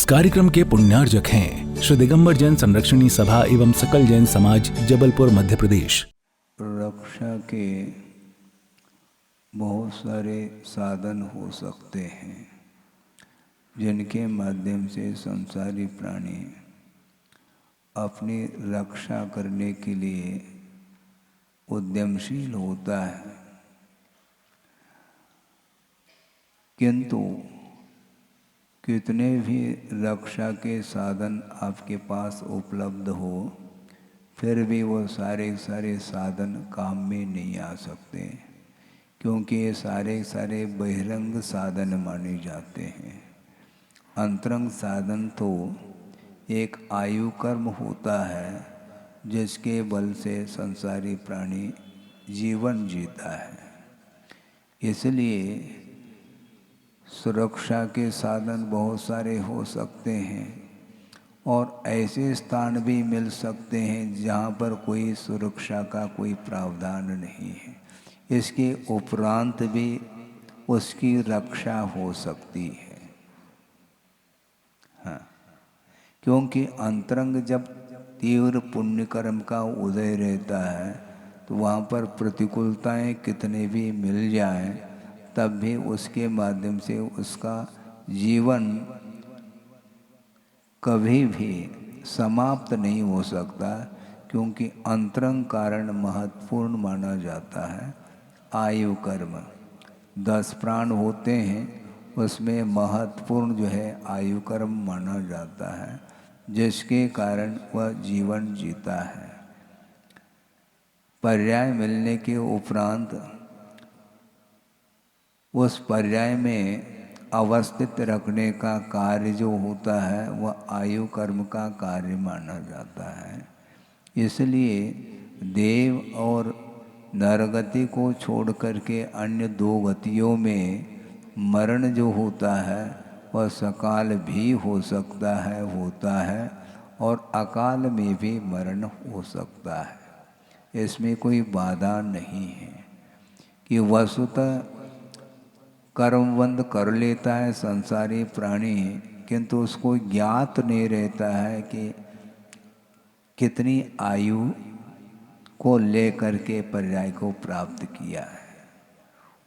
कार्यक्रम के पुण्यार्जक हैं श्री दिगंबर जैन संरक्षणी सभा एवं सकल जैन समाज, जबलपुर, मध्य प्रदेश। रक्षा के बहुत सारे साधन हो सकते हैं जिनके माध्यम से संसारी प्राणी अपनी रक्षा करने के लिए उद्यमशील होता है, किंतु कितने भी रक्षा के साधन आपके पास उपलब्ध हो, फिर भी वो सारे साधन काम में नहीं आ सकते, क्योंकि ये सारे बहिरंग साधन माने जाते हैं। अंतरंग साधन तो एक आयु कर्म होता है जिसके बल से संसारी प्राणी जीवन जीता है। इसलिए सुरक्षा के साधन बहुत सारे हो सकते हैं और ऐसे स्थान भी मिल सकते हैं जहाँ पर कोई सुरक्षा का कोई प्रावधान नहीं है। इसके उपरांत भी उसकी रक्षा हो सकती है। हाँ, क्योंकि अंतरंग जब तीव्र पुण्य कर्म का उदय रहता है तो वहाँ पर प्रतिकूलताएं कितने भी मिल जाएं, तब भी उसके माध्यम से उसका जीवन कभी भी समाप्त नहीं हो सकता, क्योंकि अंतरंग कारण महत्वपूर्ण माना जाता है। आयु कर्म 10 प्राण होते हैं, उसमें महत्वपूर्ण जो है आयु कर्म माना जाता है, जिसके कारण वह जीवन जीता है। पर्याय मिलने के उपरांत उस पर्याय में अवस्थित रखने का कार्य जो होता है वह आयु कर्म का कार्य माना जाता है। इसलिए देव और नरगति को छोड़ करके अन्य 2 गतियों में मरण जो होता है वह सकाल भी हो सकता है, होता है, और अकाल में भी मरण हो सकता है। इसमें कोई बाधा नहीं है कि वस्तुतः कर्मबंध कर लेता है संसारी प्राणी, किंतु उसको ज्ञात नहीं रहता है कि कितनी आयु को लेकर के पर्याय को प्राप्त किया है।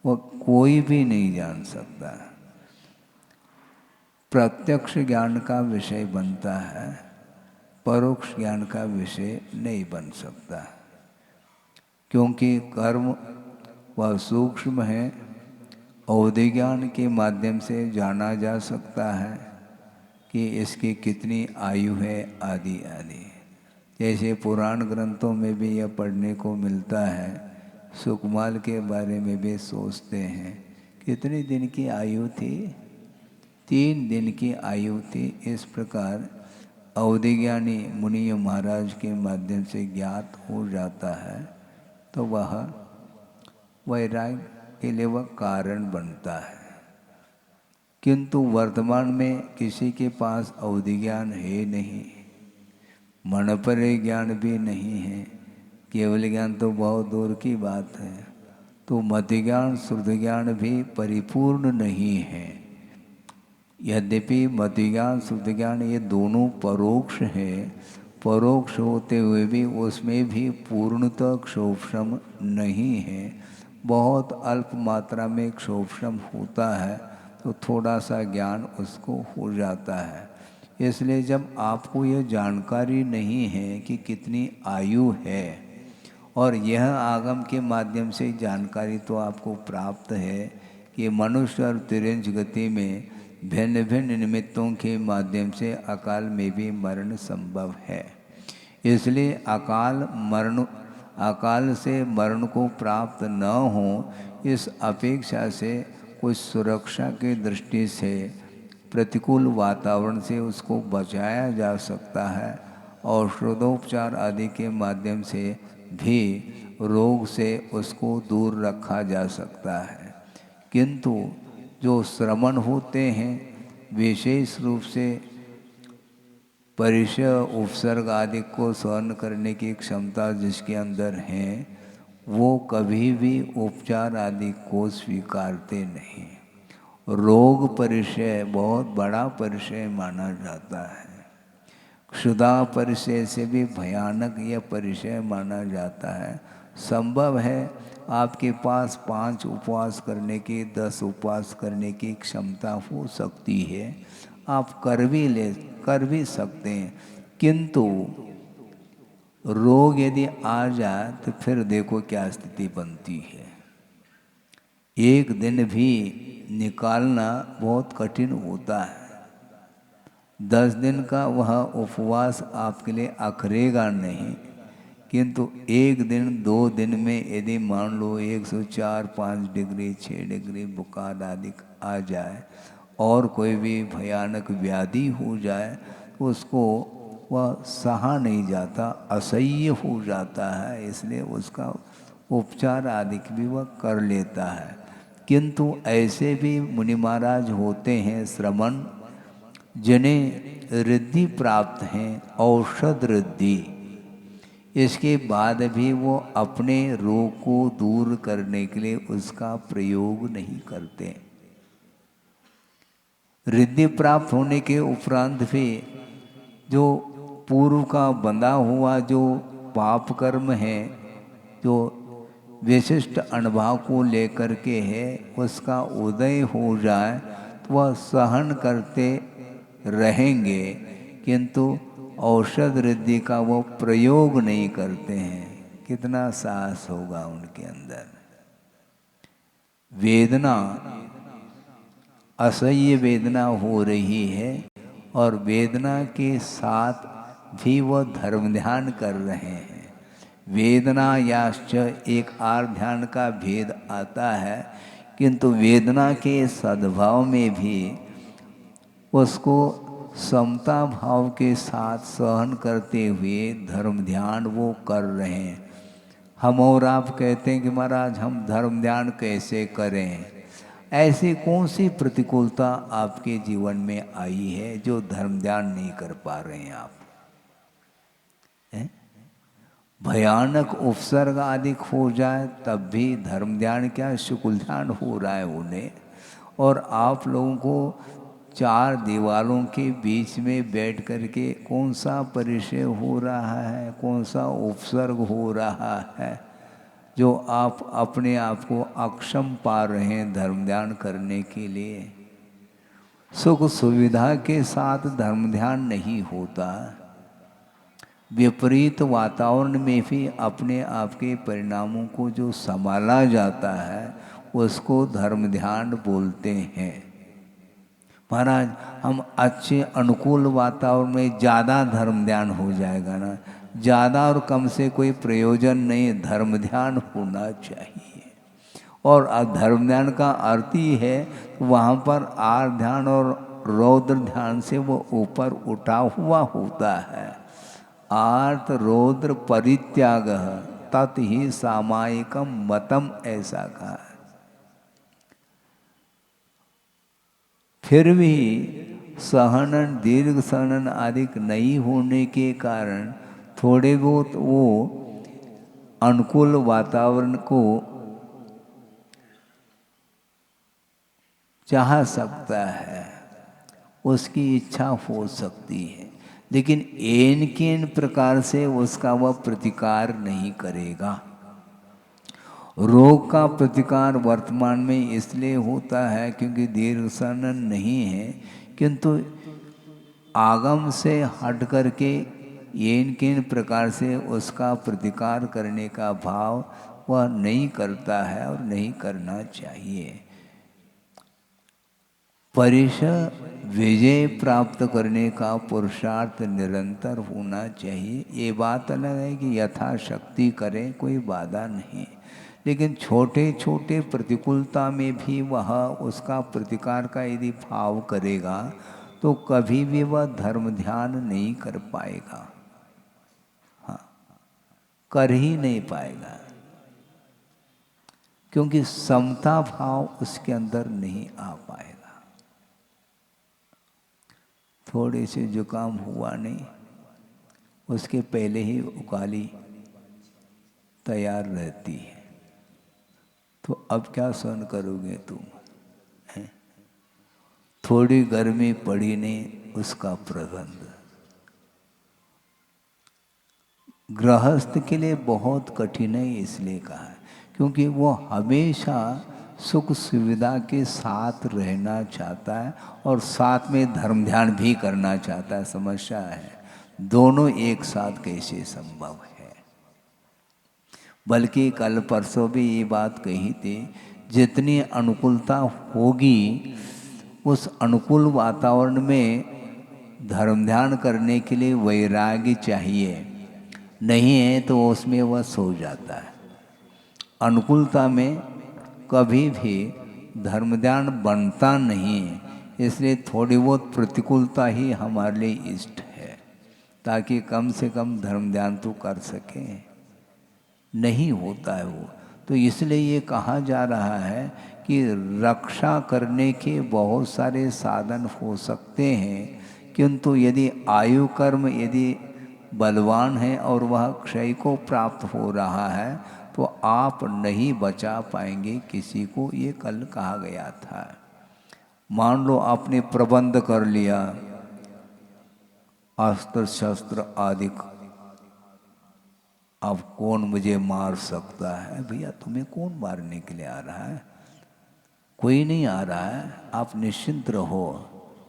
वो कोई भी नहीं जान सकता। प्रत्यक्ष ज्ञान का विषय बनता है, परोक्ष ज्ञान का विषय नहीं बन सकता, क्योंकि कर्म वह सूक्ष्म है। अवधि ज्ञान के माध्यम से जाना जा सकता है कि इसकी कितनी आयु है, आदि आदि। जैसे पुराण ग्रंथों में भी यह पढ़ने को मिलता है, सुकमाल के बारे में भी सोचते हैं कितने दिन की आयु थी, 3 दिन की आयु थी। इस प्रकार अवधि ज्ञानी मुनि महाराज के माध्यम से ज्ञात हो जाता है, तो वह वैराग्य के लिए वह कारण बनता है। किंतु वर्तमान में किसी के पास अवधि ज्ञान है नहीं, मनपरे ज्ञान भी नहीं है, केवल ज्ञान तो बहुत दूर की बात है। तो मति ज्ञान, श्रुति ज्ञान भी परिपूर्ण नहीं है। यद्यपि मति ज्ञान, श्रुति ज्ञान ये दोनों परोक्ष हैं, परोक्ष होते हुए भी उसमें भी पूर्णतः क्षोभशम नहीं है। बहुत अल्प मात्रा में क्षोभशम होता है, तो थोड़ा सा ज्ञान उसको हो जाता है। इसलिए जब आपको यह जानकारी नहीं है कि कितनी आयु है, और यह आगम के माध्यम से जानकारी तो आपको प्राप्त है कि मनुष्य और तिरंज गति में भिन्न भिन्न निमित्तों के माध्यम से अकाल में भी मरण संभव है। इसलिए अकाल से मरण को प्राप्त न हो, इस अपेक्षा से कुछ सुरक्षा की दृष्टि से प्रतिकूल वातावरण से उसको बचाया जा सकता है, औषधोपचार आदि के माध्यम से भी रोग से उसको दूर रखा जा सकता है। किंतु जो श्रमण होते हैं, विशेष रूप से परिचय उपसर्ग आदि को सहन करने की क्षमता जिसके अंदर है, वो कभी भी उपचार आदि को स्वीकारते नहीं। रोग परिचय बहुत बड़ा परिचय माना जाता है। क्षुधा परिचय से भी भयानक यह परिचय माना जाता है। संभव है आपके पास 5 उपवास करने की, 10 उपवास करने की क्षमता हो सकती है, आप कर भी सकते हैं, किंतु रोग यदि आ जाए तो फिर देखो क्या स्थिति बनती है। एक दिन भी निकालना बहुत कठिन होता है। 10 दिन का वह उपवास आपके लिए अखरेगा नहीं, किंतु एक दिन 2 दिन में यदि मान लो 104, 5 डिग्री, 6 डिग्री बुखार आदि आ जाए और कोई भी भयानक व्याधि हो जाए तो उसको वह सहा नहीं जाता, असह्य हो जाता है, इसलिए उसका उपचार आदि भी वह कर लेता है। किंतु ऐसे भी मुनि महाराज होते हैं श्रमण, जिन्हें रिद्धि प्राप्त हैं, औषध रिद्धि, इसके बाद भी वो अपने रोग को दूर करने के लिए उसका प्रयोग नहीं करते। रिद्धि प्राप्त होने के उपरांत भी जो पूर्व का बंधा हुआ जो पाप कर्म है, जो विशिष्ट अनुभव को लेकर के है, उसका उदय हो जाए तो वह सहन करते रहेंगे, किंतु औषध रिद्धि का वो प्रयोग नहीं करते हैं। कितना साहस होगा उनके अंदर। वेदना, असह्य वेदना हो रही है और वेदना के साथ भी वह धर्म ध्यान कर रहे हैं। वेदना याश्च एक आर ध्यान का भेद आता है, किंतु वेदना के सद्भाव में भी उसको समता भाव के साथ सहन करते हुए धर्म ध्यान वो कर रहे हैं। हम और आप कहते हैं कि महाराज हम धर्म ध्यान कैसे करें? ऐसी कौन सी प्रतिकूलता आपके जीवन में आई है जो धर्म ध्यान नहीं कर पा रहे हैं आप? भयानक उपसर्ग आदि हो जाए तब भी धर्म ध्यान क्या, शुक्ल ध्यान हो रहा है उन्हें, और आप लोगों को 4 दीवारों के बीच में बैठ करके कौन सा परिचय हो रहा है, कौन सा उपसर्ग हो रहा है जो आप अपने आप को अक्षम पा रहे हैं धर्म ध्यान करने के लिए। सुख सुविधा के साथ धर्म ध्यान नहीं होता। विपरीत वातावरण में भी अपने आप के परिणामों को जो संभाला जाता है उसको धर्म ध्यान बोलते हैं। महाराज हम अच्छे अनुकूल वातावरण में ज़्यादा धर्म ध्यान हो जाएगा ना, ज़्यादा और कम से कोई प्रयोजन नहीं, धर्म ध्यान होना चाहिए। और धर्म ध्यान का अर्थ ही है वहाँ पर आर ध्यान और रौद्र ध्यान से वो ऊपर उठा हुआ होता है। आर्त रौद्र परित्याग तत् ही सामायिकम मतम, ऐसा कहा। फिर भी सहनन, दीर्घ सहनन आदि नहीं होने के कारण थोड़े बहुत वो अनुकूल वातावरण को चाह सकता है, उसकी इच्छा हो सकती है, लेकिन एन केन प्रकार से उसका वह प्रतिकार नहीं करेगा। रोग का प्रतिकार वर्तमान में इसलिए होता है क्योंकि दीर्घ सहनन नहीं है, किंतु आगम से हट करके एन केन प्रकार से उसका प्रतिकार करने का भाव वह नहीं करता है और नहीं करना चाहिए। परिसर विजय प्राप्त करने का पुरुषार्थ निरंतर होना चाहिए। ये बात अलग है कि यथाशक्ति करें, कोई बाधा नहीं, लेकिन छोटे छोटे प्रतिकूलता में भी वह उसका प्रतिकार का यदि भाव करेगा तो कभी भी वह धर्म ध्यान नहीं कर पाएगा। हाँ, कर ही नहीं पाएगा, क्योंकि समता भाव उसके अंदर नहीं आ पाएगा। थोड़े से जुकाम हुआ नहीं, उसके पहले ही उकाली तैयार रहती है, तो अब क्या सहन करोगे तुम? हैं? थोड़ी गर्मी पड़ी नहीं उसका प्रबंध। गृहस्थ के लिए बहुत कठिन है, इसलिए कहा है क्योंकि वो हमेशा सुख सुविधा के साथ रहना चाहता है और साथ में धर्म ध्यान भी करना चाहता है। समस्या है दोनों एक साथ कैसे संभव है। बल्कि कल परसों भी ये बात कही थी, जितनी अनुकूलता होगी उस अनुकूल वातावरण में धर्म ध्यान करने के लिए वैराग्य चाहिए, नहीं है तो उसमें वह सो जाता है। अनुकूलता में कभी भी धर्म ध्यान बनता नहीं है, इसलिए थोड़ी बहुत प्रतिकूलता ही हमारे लिए इष्ट है, ताकि कम से कम धर्म ध्यान तो कर सकें। नहीं होता है वो, तो इसलिए ये कहा जा रहा है कि रक्षा करने के बहुत सारे साधन हो सकते हैं, किंतु यदि आयु कर्म यदि बलवान है और वह क्षय को प्राप्त हो रहा है तो आप नहीं बचा पाएंगे किसी को, ये कल कहा गया था। मान लो आपने प्रबंध कर लिया अस्त्र शस्त्र आदि, अब कौन मुझे मार सकता है? भैया तुम्हें कौन मारने के लिए आ रहा है? कोई नहीं आ रहा है, आप निश्चिंत रहो।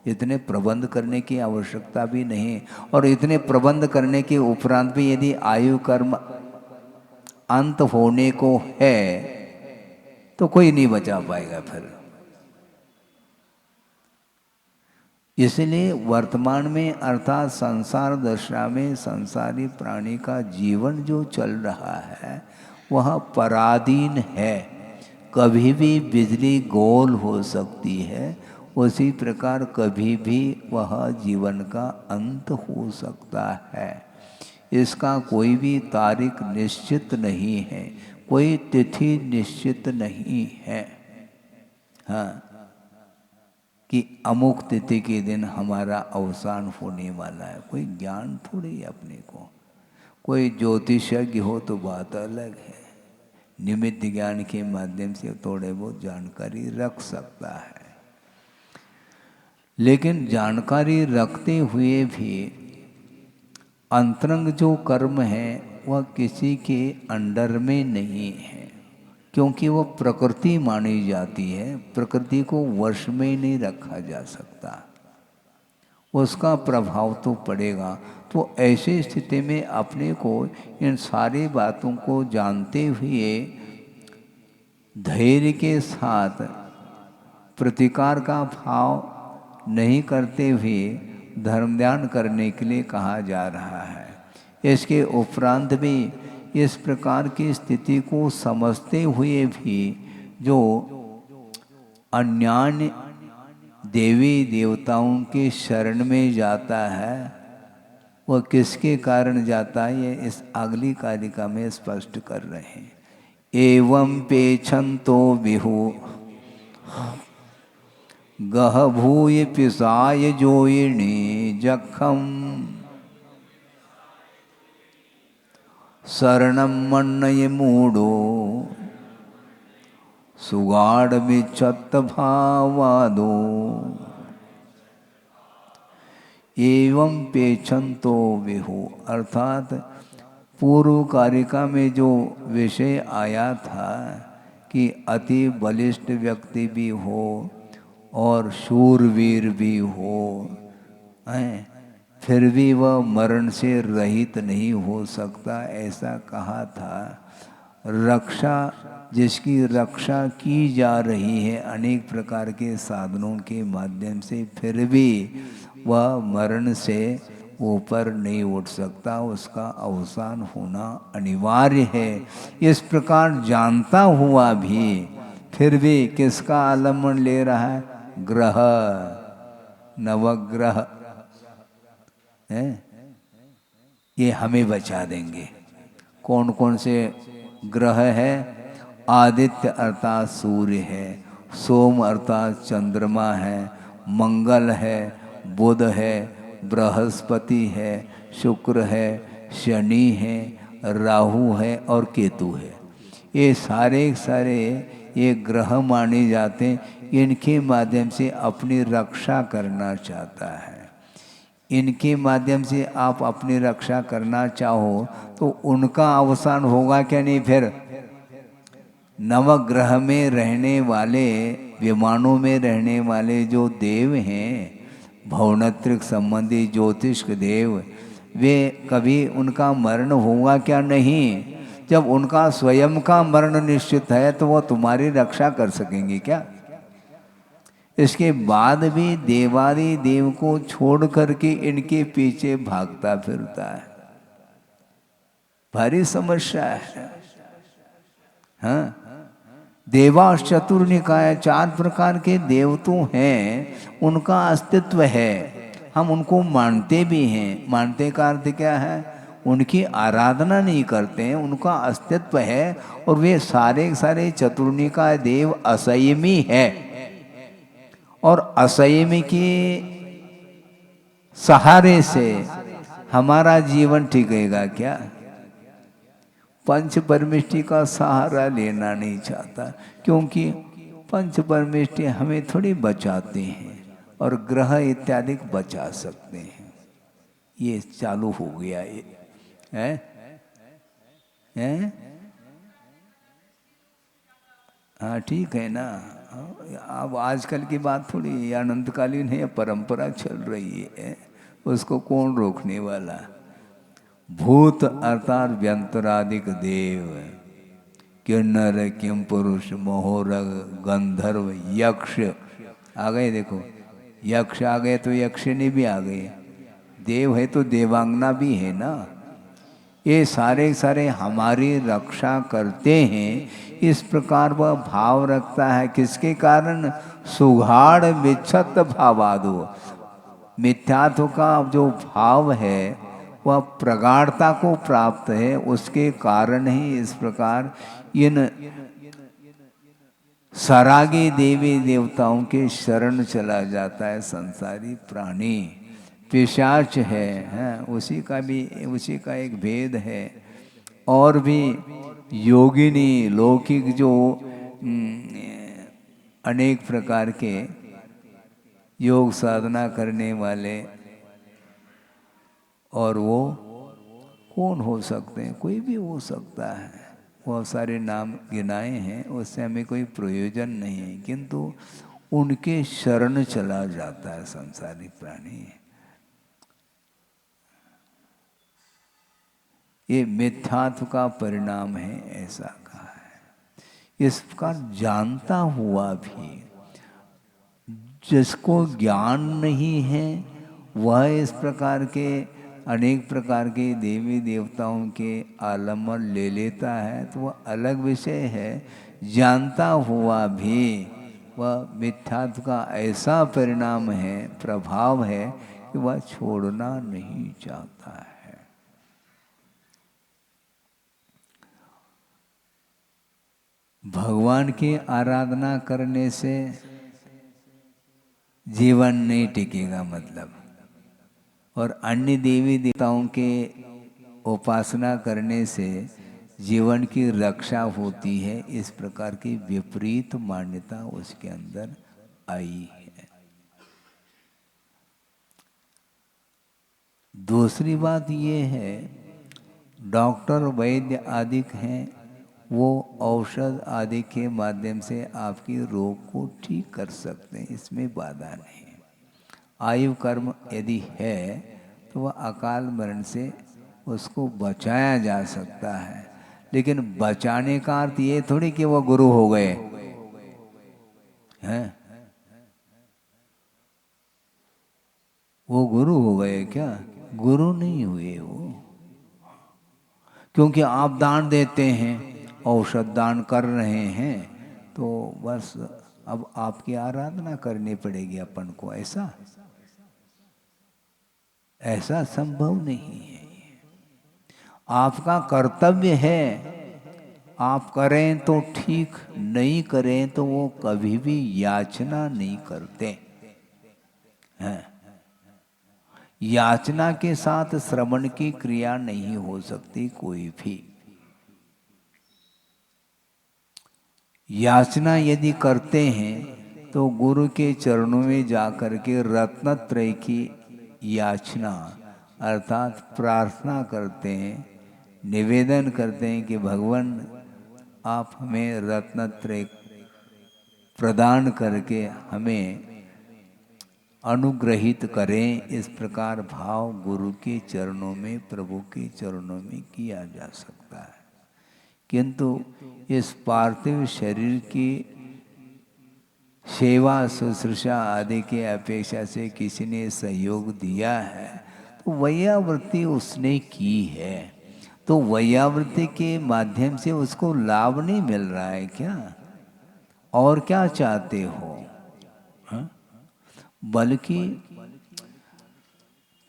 इतने प्रबंध करने की आवश्यकता भी नहीं, और इतने प्रबंध करने के उपरांत भी यदि आयु कर्म अंत होने को है तो कोई नहीं बचा पाएगा फिर। इसलिए वर्तमान में अर्थात संसार दशा में संसारी प्राणी का जीवन जो चल रहा है वह पराधीन है। कभी भी बिजली गोल हो सकती है, उसी प्रकार कभी भी वह जीवन का अंत हो सकता है। इसका कोई भी तारीख निश्चित नहीं है, कोई तिथि निश्चित नहीं है। हाँ, कि अमुक तिथि के दिन हमारा अवसान होने वाला है, कोई ज्ञान थोड़ी है अपने को। कोई ज्योतिषज्ञ हो तो बात अलग है, निमित्त ज्ञान के माध्यम से थोड़े बहुत जानकारी रख सकता है। लेकिन जानकारी रखते हुए भी अंतरंग जो कर्म है वह किसी के अंडर में नहीं है, क्योंकि वह प्रकृति मानी जाती है। प्रकृति को वश में नहीं रखा जा सकता, उसका प्रभाव तो पड़ेगा। तो ऐसी स्थिति में अपने को इन सारी बातों को जानते हुए धैर्य के साथ प्रतिकार का भाव नहीं करते हुए धर्म ध्यान करने के लिए कहा जा रहा है। इसके उपरांत भी इस प्रकार की स्थिति को समझते हुए भी जो अन्यान्य देवी देवताओं के शरण में जाता है वह किसके कारण जाता है, ये इस अगली कारिका में स्पष्ट कर रहे हैं। एवं पेछंतो विहु गह भूय पिसाय जोइणी जखम शरणम मन्नय मूढ़ो सुगाढ़ विच्छत भावादो। एवं पेछंतो विहु, अर्थात पूर्व कारिका में जो विषय आया था कि अति बलिष्ठ व्यक्ति भी हो और शूरवीर भी हो, फिर भी वह मरण से रहित नहीं हो सकता, ऐसा कहा था। रक्षा, जिसकी रक्षा की जा रही है अनेक प्रकार के साधनों के माध्यम से, फिर भी वह मरण से ऊपर नहीं उठ सकता, उसका अवसान होना अनिवार्य है। इस प्रकार जानता हुआ भी फिर भी किसका आलम्बन ले रहा है? ग्रह, नवग्रह है, ये हमें बचा देंगे। कौन कौन से ग्रह है? आदित्य अर्थात सूर्य है, सोम अर्थात चंद्रमा है, मंगल है, बुध है, बृहस्पति है, शुक्र है, शनि है, राहु है और केतु है। ये सारे ये ग्रह माने जाते हैं। इनके माध्यम से अपनी रक्षा करना चाहता है। इनके माध्यम से आप अपनी रक्षा करना चाहो तो उनका अवसान होगा क्या नहीं? फिर नवग्रह में रहने वाले, विमानों में रहने वाले जो देव हैं, भवनत्रिक संबंधी ज्योतिष देव, वे कभी उनका मरण होगा क्या? नहीं। जब उनका स्वयं का मरण निश्चित है तो वो तुम्हारी रक्षा कर सकेंगे क्या? इसके बाद भी देवादि देव को छोड़ करके इनके पीछे भागता फिरता है। भारी समस्या है। हाँ, देवास चतुर्निकाय, 4 प्रकार के देव तो हैं, उनका अस्तित्व है, हम उनको मानते भी हैं। मानते का अर्थ क्या है? उनकी आराधना नहीं करते हैं, उनका अस्तित्व है। और वे सारे सारे चतुर्निकाय देव असंयमी है, और असंयमी के सहारे से हमारा जीवन टिकेगा क्या? पंच परमेष्टि का सहारा लेना नहीं चाहता, क्योंकि पंच परमेष्टि हमें थोड़ी बचाते हैं और ग्रह इत्यादि बचा सकते हैं। ये चालू हो गया ये है? हाँ ठीक है ना। अब आजकल की बात थोड़ी अनंतकालीन है, परंपरा चल रही है, उसको कौन रोकने वाला? भूत अर्थात व्यंतरादिक देव, किन्नर, किम पुरुष, महोरग, गंधर्व, यक्ष आ गए। देखो, यक्ष आ गए तो यक्षिणी भी आ गई, देव है तो देवांगना भी है ना। ये सारे सारे हमारी रक्षा करते हैं, इस प्रकार वह भाव रखता है। किसके कारण? सुघाड़ विच्छत भावादो, मिथ्यात्व का जो भाव है वह प्रगाढ़ता को प्राप्त है, उसके कारण ही इस प्रकार इन सरागी देवी देवताओं के शरण चला जाता है संसारी प्राणी। पिशाच है, उसी का एक भेद है। और भी योगिनी, लौकिक जो अनेक प्रकार के योग साधना करने वाले, और वो कौन हो सकते हैं? कोई भी हो सकता है। बहुत सारे नाम गिनाए हैं, उससे हमें कोई प्रयोजन नहीं है, किंतु उनके शरण चला जाता है संसारी प्राणी। ये मिथ्यात्व का परिणाम है, ऐसा कहा है। इसका जानता हुआ भी जिसको ज्ञान नहीं है वह इस प्रकार के अनेक प्रकार के देवी देवताओं के आलम्बन ले लेता है तो वह अलग विषय है। जानता हुआ भी वह मिथ्यात्व का ऐसा परिणाम है, प्रभाव है कि वह छोड़ना नहीं चाहता है। भगवान की आराधना करने से जीवन नहीं टिकेगा मतलब, और अन्य देवी देवताओं के उपासना करने से जीवन की रक्षा होती है, इस प्रकार की विपरीत मान्यता उसके अंदर आई है। दूसरी बात ये है, डॉक्टर वैद्य आदि हैं, वो औषध आदि के माध्यम से आपकी रोग को ठीक कर सकते हैं, इसमें बाधा नहीं। आयु कर्म यदि है तो वह अकाल मरण से उसको बचाया जा सकता है, लेकिन बचाने का अर्थ ये थोड़ी कि वो गुरु हो गए हैं। वो गुरु हो गए क्या? गुरु नहीं हुए वो, क्योंकि आप दान देते हैं, औषध दान कर रहे हैं, तो बस अब आपकी आराधना करनी पड़ेगी अपन को, ऐसा संभव नहीं है। आपका कर्तव्य है, आप करें तो ठीक, नहीं करें तो वो कभी भी याचना नहीं करते हैं। याचना के साथ श्रवण की क्रिया नहीं हो सकती कोई भी। याचना यदि करते हैं तो गुरु के चरणों में जाकर के रत्नत्रय की याचना अर्थात प्रार्थना करते हैं, निवेदन करते हैं कि भगवान आप हमें रत्नत्रय प्रदान करके हमें अनुग्रहित करें। इस प्रकार भाव गुरु के चरणों में, प्रभु के चरणों में किया जा सकता है। किंतु इस पार्थिव शरीर की सेवा शुश्रूषा आदि के अपेक्षा से किसी ने सहयोग दिया है तो वैयावृत्ति उसने की है, तो वैयावृत्ति के माध्यम से उसको लाभ नहीं मिल रहा है क्या? और क्या चाहते हो? हा? बल्कि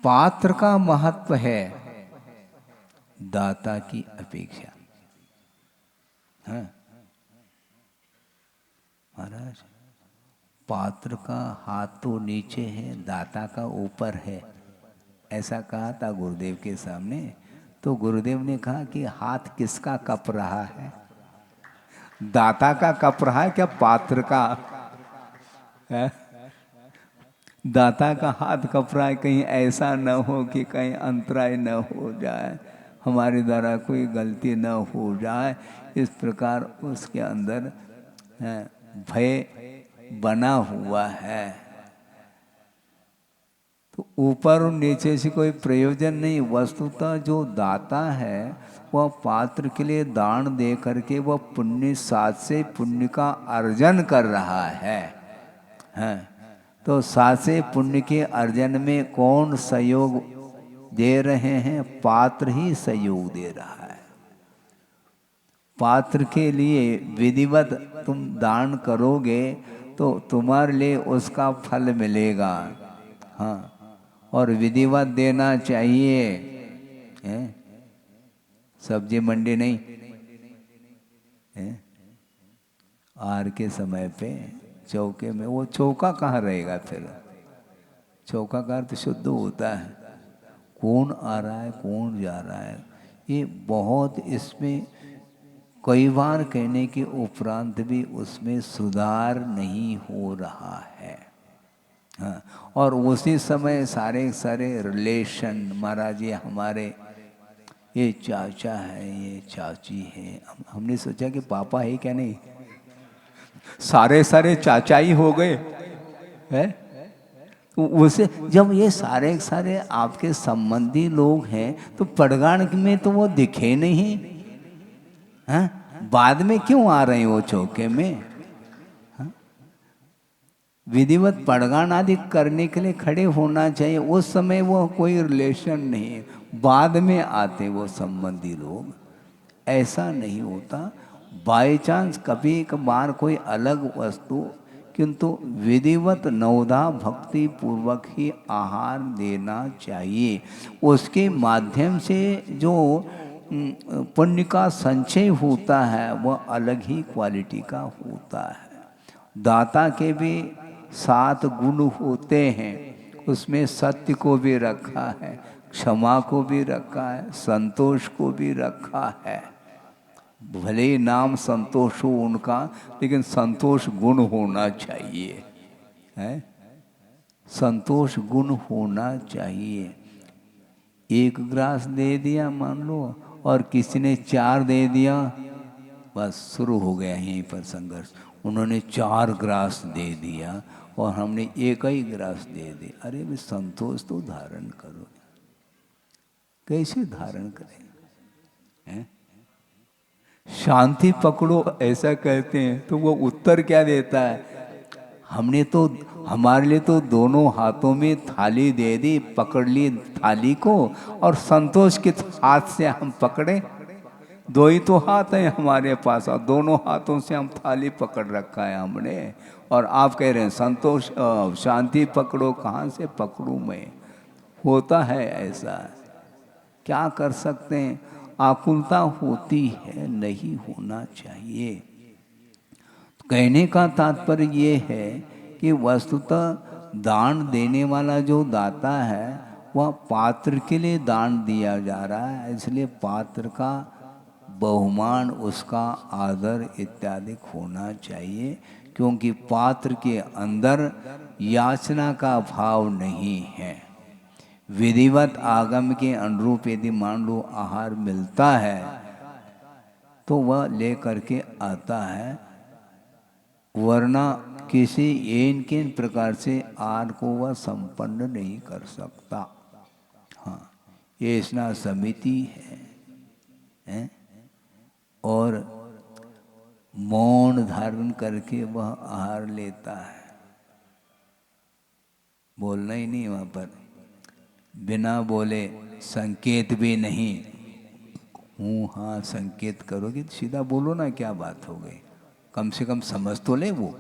पात्र का महत्व है दाता की अपेक्षा। हाँ महाराज, पात्र का हाथ तो नीचे है, दाता का ऊपर है, ऐसा कहा था गुरुदेव के सामने। तो गुरुदेव ने कहा कि हाथ किसका कप रहा है? दाता का कप रहा है क्या पात्र का? है? दाता का हाथ कप रहा है, कहीं ऐसा न हो कि कहीं अंतराय न हो जाए, हमारे द्वारा कोई गलती न हो जाए, इस प्रकार उसके अंदर भय बना हुआ है। तो ऊपर और नीचे से कोई प्रयोजन नहीं। वस्तुतः जो दाता है वह पात्र के लिए दान दे करके वह पुण्य साथ से पुण्य का अर्जन कर रहा है। तो साथ से पुण्य के अर्जन में कौन सहयोग दे रहे हैं? पात्र ही सहयोग दे रहा है। पात्र के लिए विधिवत तुम दान करोगे तो तुम्हारे लिए उसका फल मिलेगा। हाँ, और विधिवत देना चाहिए। सब्जी मंडी नहीं आर के समय पे चौके में, वो चौका कहाँ रहेगा फिर? चौका का अर्थ शुद्ध होता है, कौन आ रहा है कौन जा रहा है। ये बहुत इसमें कई बार कहने के उपरांत भी उसमें सुधार नहीं हो रहा है। हाँ, और उसी समय सारे सारे रिलेशन, महाराज ये हमारे ये चाचा है, ये चाची है, हमने सोचा कि पापा है क्या? नहीं, सारे सारे चाचा ही हो गए हैं। उसे जब ये सारे सारे आपके संबंधी लोग हैं तो पड़गान में तो वो दिखे नहीं, हाँ? बाद में क्यों आ रहे हैं वो चौके में? हाँ? विधिवत पड़गान आदि करने के लिए खड़े होना चाहिए। उस समय वो कोई रिलेशन नहीं, बाद में आते वो संबंधी लोग। ऐसा नहीं होता। बाय चांस कभी कभार कोई अलग वस्तु, किंतु विधिवत नवधा भक्ति पूर्वक ही आहार देना चाहिए। उसके माध्यम से जो पुण्य का संचय होता है वह अलग ही क्वालिटी का होता है। दाता के भी 7 गुण होते हैं, उसमें सत्य को भी रखा है, क्षमा को भी रखा है, संतोष को भी रखा है। भले ही नाम संतोष हो उनका, लेकिन संतोष गुण होना चाहिए, है? संतोष गुण होना चाहिए। 1 ग्रास दे दिया मान लो और किसी ने 4 दे दिया, बस शुरू हो गया यहीं पर संघर्ष। उन्होंने 4 ग्रास दे दिया और हमने 1 ही ग्रास दे दिया। अरे भाई संतोष तो धारण करो। कैसे धारण करें? हैं? शांति पकड़ो ऐसा कहते हैं तो वो उत्तर क्या देता है? हमने तो, हमारे लिए तो दोनों हाथों में थाली दे दी, पकड़ ली थाली को, और संतोष के हाथ से हम पकड़े। 2 ही तो हाथ हैं हमारे पास और दोनों हाथों से हम थाली पकड़ रखा है हमने, और आप कह रहे हैं संतोष शांति पकड़ो। कहाँ से पकड़ूं मैं? होता है ऐसा, क्या कर सकते हैं? आकुलता होती है, नहीं होना चाहिए। कहने का तात्पर्य ये है कि वस्तुतः दान देने वाला जो दाता है वह पात्र के लिए दान दिया जा रहा है, इसलिए पात्र का बहुमान, उसका आदर इत्यादि होना चाहिए। क्योंकि पात्र के अंदर याचना का भाव नहीं है। विधिवत आगम के अनुरूप यदि मान लो आहार मिलता है तो वह ले करके आता है, वरना किसी एक के प्रकार से आहार को वह संपन्न नहीं कर सकता। हाँ, ये स्नान समिति है और मौन धारण करके वह आहार लेता है, बोलना ही नहीं वहाँ पर, बिना बोले, संकेत भी नहीं, हूँ हाँ संकेत करोगे तो सीधा बोलो ना, क्या बात हो गई, कम से कम समझ तो ले। वो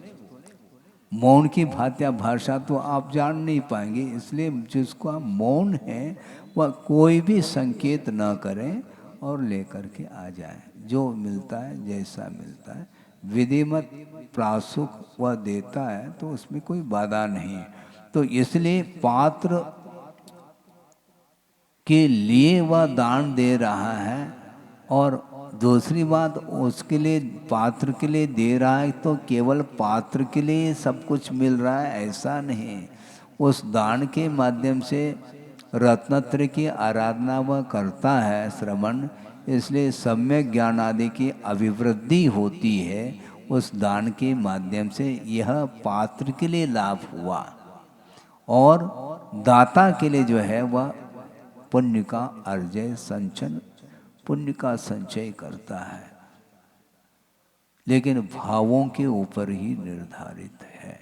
मौन की भाषा तो आप जान नहीं पाएंगे, इसलिए जिसको मौन है वह कोई भी संकेत ना करें और लेकर के आ जाए, जो मिलता है जैसा मिलता है। विधिमत प्रासुक वह देता है तो उसमें कोई बाधा नहीं है। तो इसलिए पात्र के लिए वह दान दे रहा है, और दूसरी बात उसके लिए, पात्र के लिए दे रहा है तो केवल पात्र के लिए सब कुछ मिल रहा है ऐसा नहीं। उस दान के माध्यम से रत्नत्रय की आराधना वह करता है, श्रवण, इसलिए सम्यक ज्ञान आदि की अभिवृद्धि होती है। उस दान के माध्यम से यह पात्र के लिए लाभ हुआ, और दाता के लिए जो है वह पुण्य का अर्जय संचन, पुण्य का संचय करता है। लेकिन भावों के ऊपर ही निर्धारित है,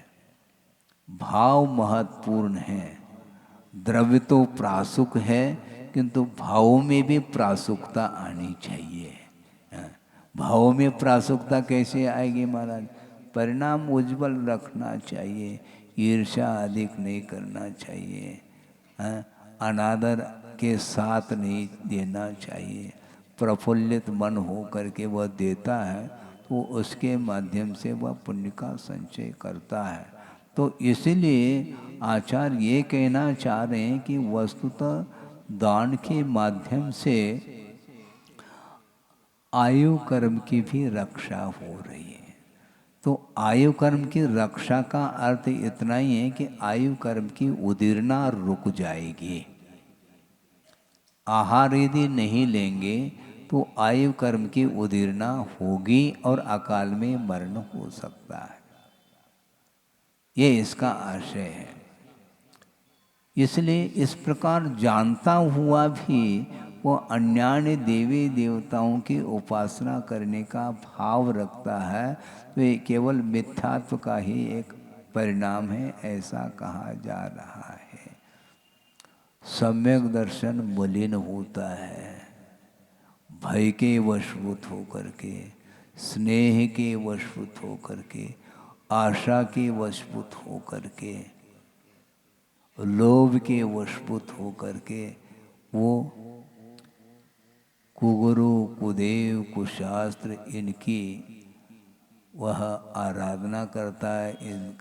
भाव महत्वपूर्ण है। द्रव्य तो प्रासुक है, किंतु भावों में भी प्रासुकता आनी चाहिए। भावों में प्रासुकता कैसे आएगी महाराज? परिणाम उज्जवल रखना चाहिए, ईर्ष्या अधिक नहीं करना चाहिए, अनादर के साथ नहीं देना चाहिए। प्रफुल्लित मन हो करके वह देता है तो उसके माध्यम से वह पुण्य का संचय करता है। तो इसलिए आचार्य ये कहना चाह रहे हैं कि वस्तुतः दान के माध्यम से आयु कर्म की भी रक्षा हो रही है। तो आयु कर्म की रक्षा का अर्थ इतना ही है कि आयु कर्म की उदीर्णा रुक जाएगी। आहार यदि नहीं लेंगे तो आयु कर्म की उदीर्णा होगी और अकाल में मरण हो सकता है, ये इसका आशय है। इसलिए इस प्रकार जानता हुआ भी वो अन्यान्य देवी देवताओं की उपासना करने का भाव रखता है, तो ये केवल मिथ्यात्व का ही एक परिणाम है, ऐसा कहा जा रहा है। सम्यक दर्शन मलिन होता है, भय के वशभूत होकर के, स्नेह के वशभूत होकर के, आशा के वशभूत होकर के, लोभ के वशभूत होकर के वो कुगुरु कुदेव कुशास्त्र इनकी वह आराधना करता है,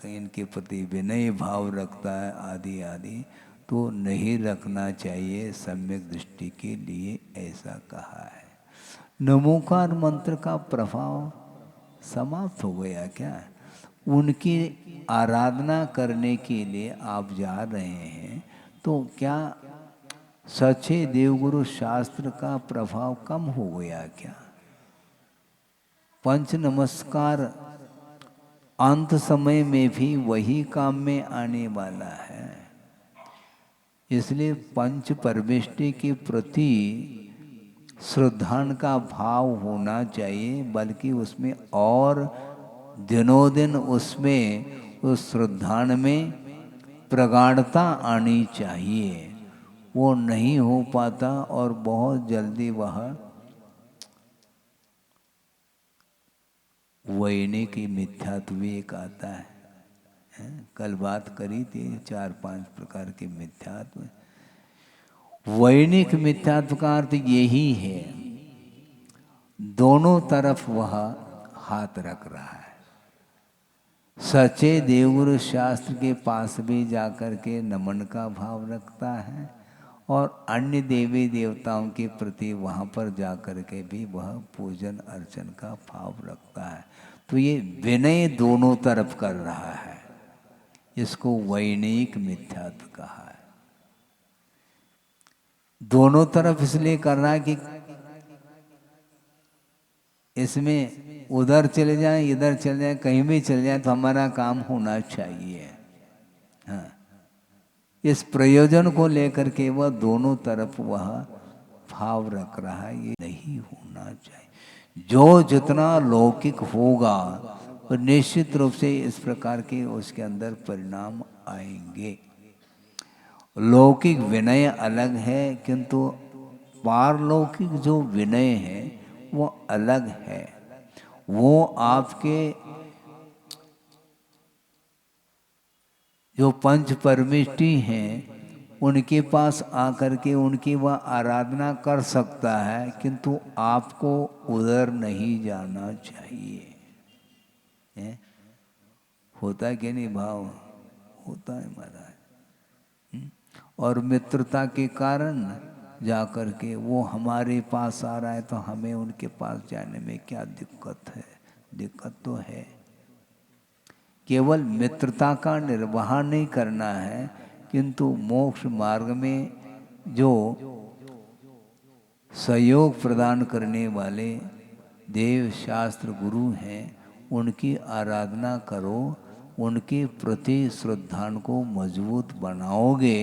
इनके प्रति विनय भाव रखता है आदि आदि, तो नहीं रखना चाहिए सम्यक दृष्टि के लिए, ऐसा कहा है। नमोकार मंत्र का प्रभाव समाप्त हो गया क्या? उनकी आराधना करने के लिए आप जा रहे हैं तो क्या सच्चे देवगुरु शास्त्र का प्रभाव कम हो गया क्या? पंच नमस्कार अंत समय में भी वही काम में आने वाला है। इसलिए पंच परमेष्टि के प्रति श्रद्धा का भाव होना चाहिए, बल्कि उसमें और दिनों दिन उसमें उस श्रद्धा में प्रगाढ़ता आनी चाहिए। वो नहीं हो पाता और बहुत जल्दी वह वैनिक मिथ्यात्व एक आता है। कल बात करी थी 4-5 प्रकार के मिथ्यात्व। वैनिक मिथ्यात्व का अर्थ यही है, दोनों तरफ वह हाथ रख रहा है। सच्चे देवगुरु शास्त्र के पास भी जाकर के नमन का भाव रखता है, और अन्य देवी देवताओं के प्रति वहाँ पर जाकर के भी वह पूजन अर्चन का भाव रखता है। तो ये विनय दोनों तरफ कर रहा है, इसको वैनिक मिथ्यात्व कहा है। दोनों तरफ इसलिए कर रहा है कि इसमें उधर चले जाएं, इधर चले जाएं, कहीं भी चले जाएं तो हमारा काम होना चाहिए। हाँ, इस प्रयोजन को लेकर के वह दोनों तरफ वह भाव रख रहा है, ये नहीं होना चाहिए। जो जितना लौकिक होगा तो निश्चित रूप से इस प्रकार के उसके अंदर परिणाम आएंगे। लौकिक विनय अलग है, किंतु पारलौकिक जो विनय है वो अलग है। वो आपके जो पंच परमेष्टि हैं उनके पास आकर के उनकी वह आराधना कर सकता है, किंतु आपको उधर नहीं जाना चाहिए। है? होता है कि नहीं भाव? होता है महाराज। और मित्रता के कारण जाकर के वो हमारे पास आ रहा है तो हमें उनके पास जाने में क्या दिक्कत है? दिक्कत तो है। केवल मित्रता का निर्वाह नहीं करना है, किंतु मोक्ष मार्ग में जो सहयोग प्रदान करने वाले देव शास्त्र गुरु हैं उनकी आराधना करो, उनके प्रति श्रद्धा को मजबूत बनाओगे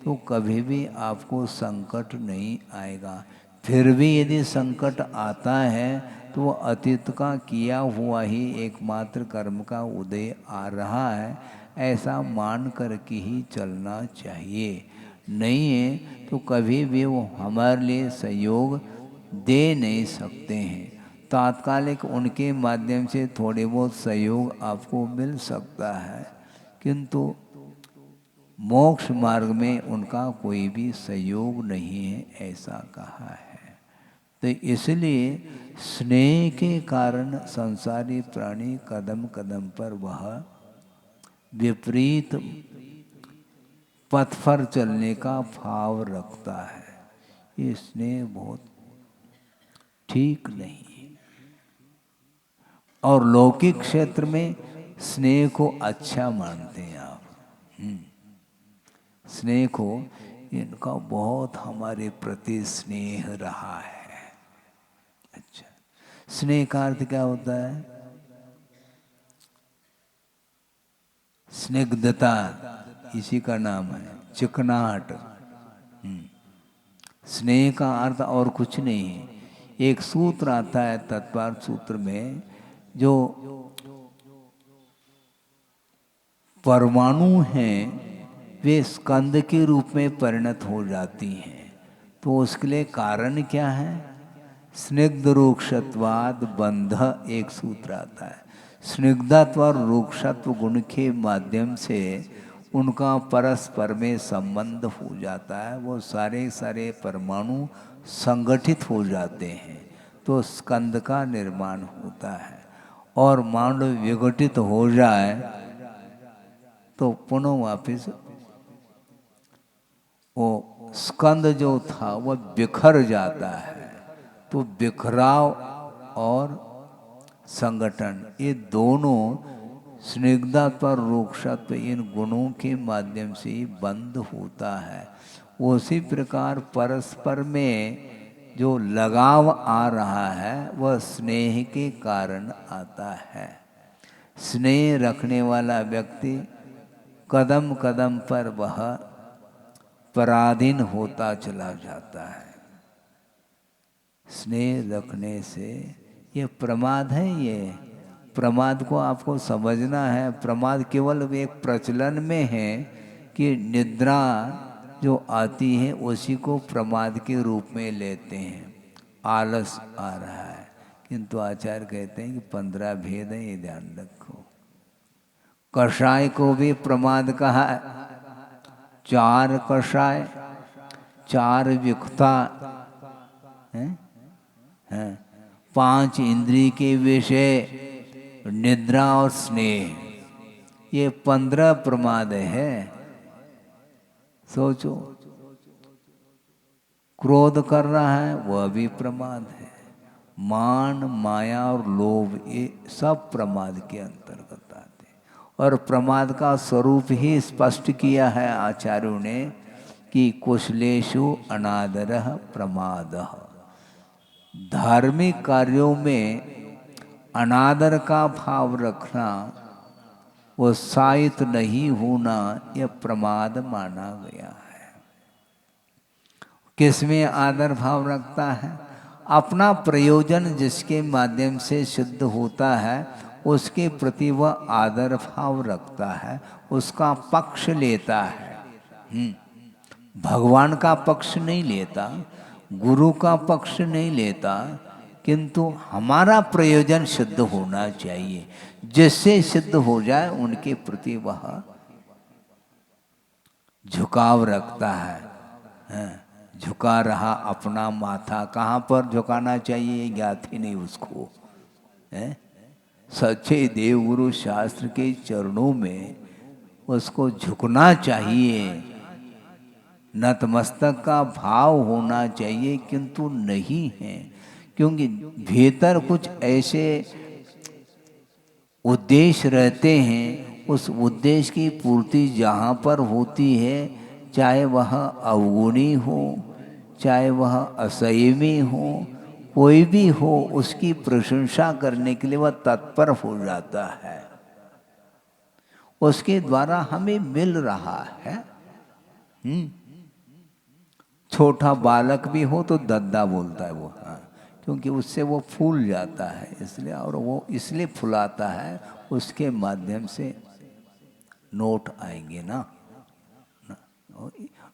तो कभी भी आपको संकट नहीं आएगा। फिर भी यदि संकट आता है तो अतीत का किया हुआ ही एकमात्र कर्म का उदय आ रहा है, ऐसा मान कर के ही चलना चाहिए। नहीं है तो कभी भी वो हमारे लिए सहयोग दे नहीं सकते हैं। तात्कालिक उनके माध्यम से थोड़े बहुत सहयोग आपको मिल सकता है, किंतु मोक्ष मार्ग में उनका कोई भी सहयोग नहीं है, ऐसा कहा है। तो इसलिए स्नेह के कारण संसारी प्राणी कदम कदम पर वह विपरीत पथ पर चलने का भाव रखता है। ये स्नेह बहुत ठीक नहीं है। और लौकिक क्षेत्र में स्नेह को अच्छा मानते हैं आप। स्नेह को, इनका बहुत हमारे प्रति स्नेह रहा है। अच्छा, स्नेह का अर्थ क्या होता है? स्निग्धता, इसी का नाम है, चिकनाहट। स्नेह का अर्थ और कुछ नहीं है। एक सूत्र आता है तत्पार्थ सूत्र में, जो परमाणु हैं वे स्कंद के रूप में परिणत हो जाती हैं, तो उसके लिए कारण क्या है? स्निग्ध रूक्षत्वाद बंध, एक सूत्र आता है। स्निग्धत्व और रूक्षत्व गुण के माध्यम से उनका परस्पर में संबंध हो जाता है, वो सारे सारे परमाणु संगठित हो जाते हैं तो स्कंद का निर्माण होता है। और मान लो विघटित हो जाए तो पुनः वापिस वो स्कंद जो था वह बिखर जाता है। तो बिखराव और संगठन, ये दोनों स्निग्धता पर रूक्षत्व, इन गुणों के माध्यम से ही बंद होता है। उसी प्रकार परस्पर में जो लगाव आ रहा है वह स्नेह के कारण आता है। स्नेह रखने वाला व्यक्ति कदम कदम पर वह पराधीन होता चला जाता है। स्नेह रखने से ये प्रमाद है, ये प्रमाद को आपको समझना है। प्रमाद केवल एक प्रचलन में है कि निद्रा जो आती है उसी को प्रमाद के रूप में लेते हैं। आलस आ रहा है, किंतु आचार्य कहते हैं कि 15 भेद है, ये ध्यान रखो। कषाय को भी प्रमाद कहा है। 4 कषाय, 4 विखता हैं, 5 इंद्रिय के विषय, निद्रा और स्नेह, ये 15 प्रमाद है। सोचो, क्रोध कर रहा है वह भी प्रमाद है, मान, माया और लोभ ये सब प्रमाद के अंतर्गत आते हैं। और प्रमाद का स्वरूप ही स्पष्ट किया है आचार्यों ने कि कुशलेषु अनादरः प्रमादः। धार्मिक कार्यों में अनादर का भाव रखना, वो साहित नहीं होना, यह प्रमाद माना गया है। किसमें आदर भाव रखता है? अपना प्रयोजन जिसके माध्यम से सिद्ध होता है उसके प्रति वह आदर भाव रखता है, उसका पक्ष लेता है। भगवान का पक्ष नहीं लेता, गुरु का पक्ष नहीं लेता, किंतु हमारा प्रयोजन सिद्ध होना चाहिए। जिससे सिद्ध हो जाए उनके प्रति वह झुकाव रखता है। झुका रहा अपना माथा, कहाँ पर झुकाना चाहिए ज्ञात ही नहीं उसको। सच्चे देव गुरु शास्त्र के चरणों में उसको झुकना चाहिए, नतमस्तक का भाव होना चाहिए, किंतु नहीं है। क्योंकि भीतर कुछ ऐसे उद्देश्य रहते हैं, उस उद्देश्य की पूर्ति जहाँ पर होती है, चाहे वह अवगुणी हो, चाहे वह असंयमी हो, कोई भी हो, उसकी प्रशंसा करने के लिए वह तत्पर हो जाता है। उसके द्वारा हमें मिल रहा है। छोटा बालक भी हो तो दद्दा बोलता है वो, क्योंकि उससे वो फूल जाता है इसलिए, और वो इसलिए फुलाता है, उसके माध्यम से नोट आएंगे ना।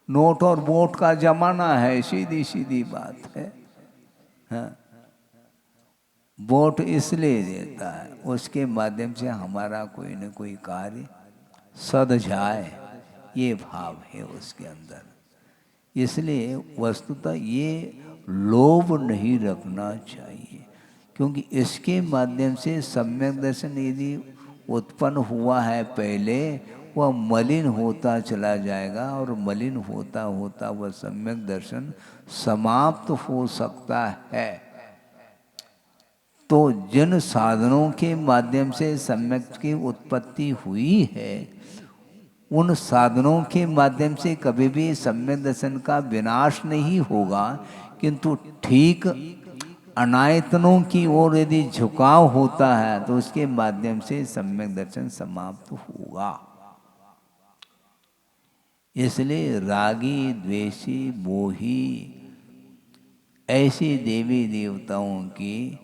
नोट और वोट का जमाना है, सीधी सीधी बात है। वोट इसलिए देता है, उसके माध्यम से हमारा कोई न कोई कार्य सध जाए, ये भाव है उसके अंदर। इसलिए वस्तुतः ये लोभ नहीं रखना चाहिए, क्योंकि इसके माध्यम से सम्यक दर्शन यदि उत्पन्न हुआ है पहले, वह मलिन होता चला जाएगा, और मलिन होता होता वह सम्यक दर्शन समाप्त हो सकता है। तो जिन साधनों के माध्यम से सम्यक की उत्पत्ति हुई है, उन साधनों के माध्यम से कभी भी सम्यक दर्शन का विनाश नहीं होगा, किंतु ठीक अनायतनों की ओर यदि झुकाव होता है तो उसके माध्यम से सम्यक दर्शन समाप्त होगा। इसलिए रागी, द्वेषी, मोही ऐसे देवी देवताओं की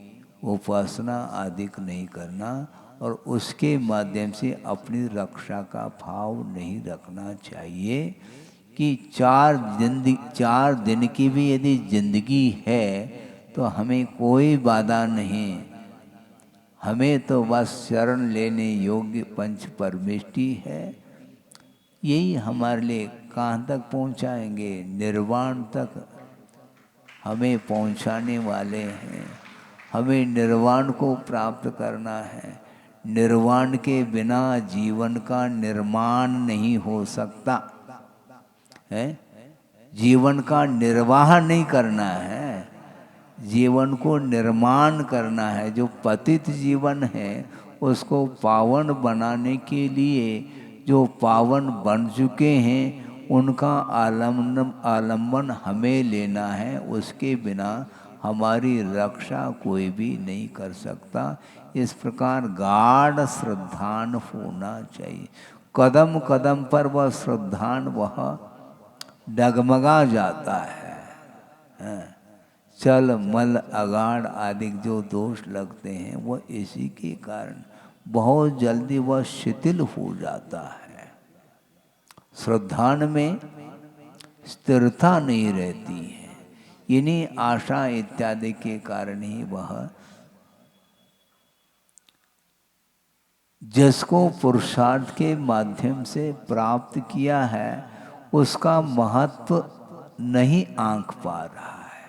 उपासना अधिक नहीं करना, और उसके माध्यम से अपनी रक्षा का भाव नहीं रखना चाहिए कि 4 दिन की भी यदि जिंदगी है तो हमें कोई बाधा नहीं, हमें तो बस शरण लेने योग्य पंच परमेष्टि है, यही हमारे लिए कहाँ तक पहुँचाएंगे, निर्वाण तक हमें पहुँचाने वाले हैं। हमें निर्वाण को प्राप्त करना है। निर्वाण के बिना जीवन का निर्माण नहीं हो सकता है। जीवन का निर्वाह नहीं करना है, जीवन को निर्माण करना है। जो पतित जीवन है उसको पावन बनाने के लिए जो पावन बन चुके हैं उनका आलम्बन हमें लेना है। उसके बिना हमारी रक्षा कोई भी नहीं कर सकता। इस प्रकार गाढ़ श्रद्धान होना चाहिए। कदम कदम पर वह श्रद्धान वह डगमगा जाता है। चल मल अगाढ़ आदि जो दोष लगते हैं वह इसी के कारण बहुत जल्दी वह शिथिल हो जाता है। श्रद्धान में स्थिरता नहीं रहती है। इन्हीं आशा इत्यादि के कारण ही वह जिसको पुरुषार्थ के माध्यम से प्राप्त किया है उसका महत्व नहीं आंक पा रहा है।